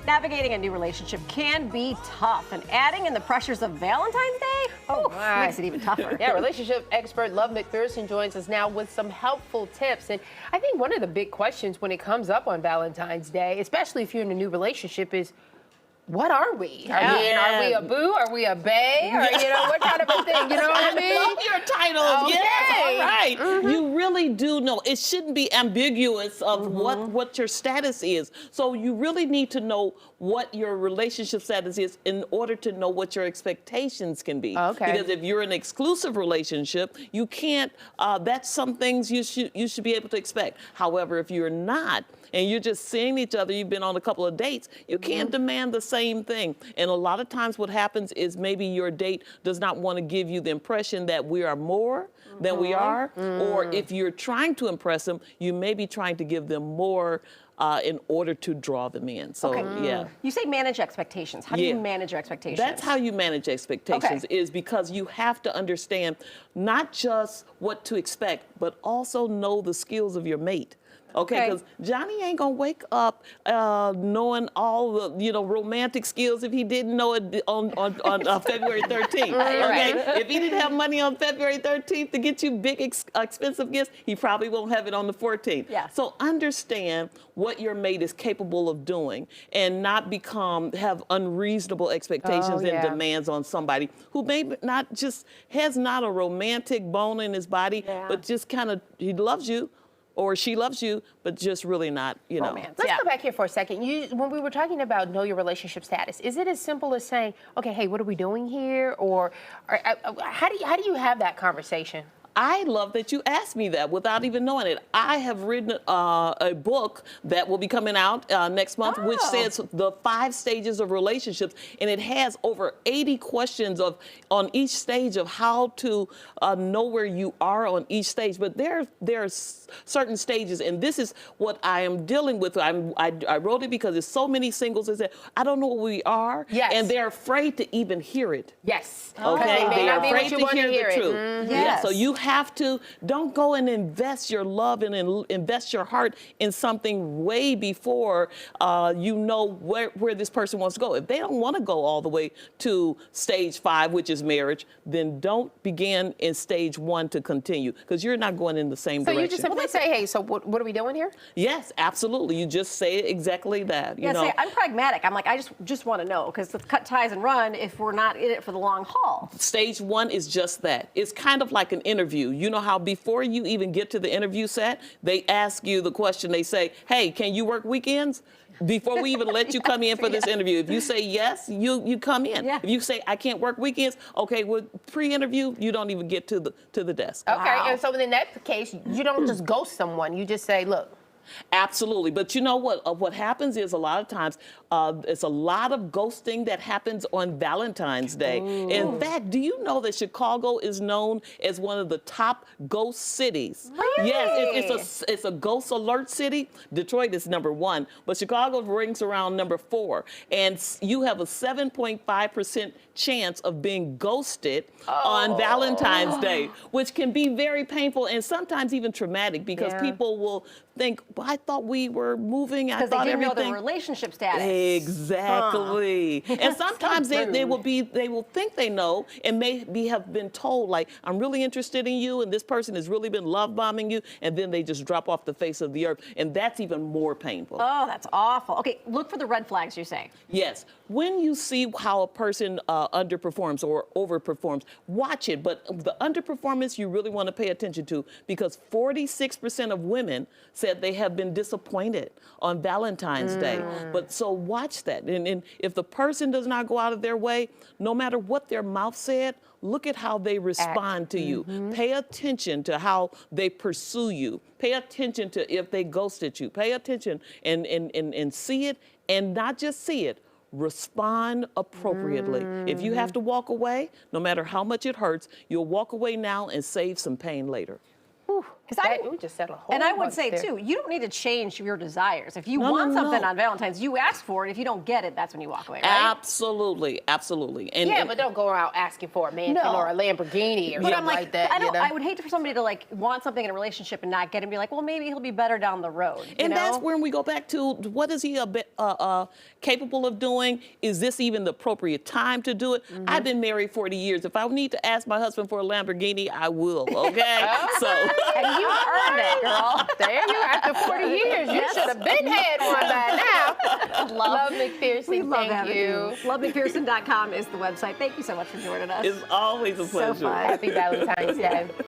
Navigating a new relationship can be tough, and adding in the pressures of Valentine's Day makes it even tougher. Yeah, relationship expert Love McPherson joins us now with some helpful tips. And I think one of the big questions when it comes up on Valentine's Day, especially if you're in a new relationship, is what are we? I mean, are we a boo? Are we a bae? Or, what kind of a thing? You know what I mean? I love your titles. Okay. Yes, all right. You really do know. It shouldn't be ambiguous of what your status is. So you really need to know what your relationship status is in order to know what your expectations can be. Okay. Because if you're in an exclusive relationship, you can't, that's some things you should be able to expect. However, if you're not, and you're just seeing each other, you've been on a couple of dates, you can't demand the same thing. And a lot of times what happens is maybe your date does not want to give you the impression that we are more than we are. Or if you're trying to impress them, you may be trying to give them more in order to draw them in. So, yeah. You say manage expectations. How do you manage your expectations? That's how you manage expectations, is because you have to understand not just what to expect, but also know the skills of your mate. Okay, because Johnny ain't gonna wake up knowing all the romantic skills if he didn't know it on February 13th. Okay, if he didn't have money on February 13th to get you big expensive gifts, he probably won't have it on the 14th. Yeah. So understand what your mate is capable of doing, and not have unreasonable expectations and demands on somebody who may not has not a romantic bone in his body, but just kind of he loves you. Or she loves you, but just really not, Romance. Let's go back here for a second. When we were talking about know your relationship status, is it as simple as saying, okay, hey, what are we doing here? Or how do you have that conversation? I love that you asked me that without even knowing it. I have written a book that will be coming out next month, which says the 5 stages of relationships, and it has over 80 questions on each stage of how to know where you are on each stage. But there are certain stages, and this is what I am dealing with. I wrote it because there's so many singles that say, I don't know where we are, and they're afraid to even hear it. Yes. Okay, they are afraid to hear the truth. Yes. Yeah, so you have to, don't go and invest your love and invest your heart in something way before you know where this person wants to go. If they don't want to go all the way to stage 5, which is marriage, then don't begin in stage 1 to continue, because you're not going in the same direction. So you just simply say, hey, so what are we doing here? Yes, absolutely. You just say exactly that. You know? Say, I'm pragmatic. I'm like, I just want to know, because let's cut ties and run if we're not in it for the long haul. Stage 1 is just that. It's kind of like an interview. You know how before you even get to the interview set, they ask you the question. They say, hey, can you work weekends? Before we even let you come in for this interview. If you say yes, you come in. Yeah. If you say I can't work weekends, okay, well, pre-interview, you don't even get to the desk. Okay, and so in that case, you don't just ghost someone. You just say, look. Absolutely. But you know what happens is a lot of times it's a lot of ghosting that happens on Valentine's Day. Ooh. In fact, do you know that Chicago is known as one of the top ghost cities? Really? Yes, it's a ghost alert city. Detroit is number 1, but Chicago rings around number 4. And you have a 7.5% chance of being ghosted on Valentine's Day, which can be very painful and sometimes even traumatic, because people will think, well, I thought we were moving. I thought they didn't everything. know the relationship status. Exactly. And sometimes they will think they know and maybe have been told, like, I'm really interested in you and this person has really been love bombing you, and then they just drop off the face of the earth, and that's even more painful. Oh, that's awful. Okay, look for the red flags, you're saying. Yes. When you see how a person underperforms or overperforms, watch it. But the underperformance you really want to pay attention to, because 46% of women said they have been disappointed on Valentine's Day. But so watch that. And if the person does not go out of their way, no matter what their mouth said, look at how they respond to you. Pay attention to how they pursue you. Pay attention to if they ghosted you. Pay attention and see it, and not just see it. Respond appropriately. If you have to walk away, no matter how much it hurts, you'll walk away now and save some pain later. Whew. We just said a whole And I would bunch say, there. too, you don't need to change your desires. If you No, want no, something no. on Valentine's, you ask for it. If you don't get it, that's when you walk away, right? Absolutely, absolutely. And Yeah, but don't go out asking for a mansion No. or a Lamborghini or But something I'm like, like that. I don't. you know? I would hate for somebody to like want something in a relationship and not get it and be like, well, maybe he'll be better down the road. You and know? that's when we go back to what is he a bit capable of doing? Is this even the appropriate time to do it? Mm-hmm. I've been married 40 years. If I need to ask my husband for a Lamborghini, I will. Okay, so. And you earned it, girl. There you are. After 40 years, you should have been had one by now. Love McPherson. We love Thank having you. LoveMcPherson.com is the website. Thank you so much for joining us. It's always a pleasure. fun. Happy Valentine's Day.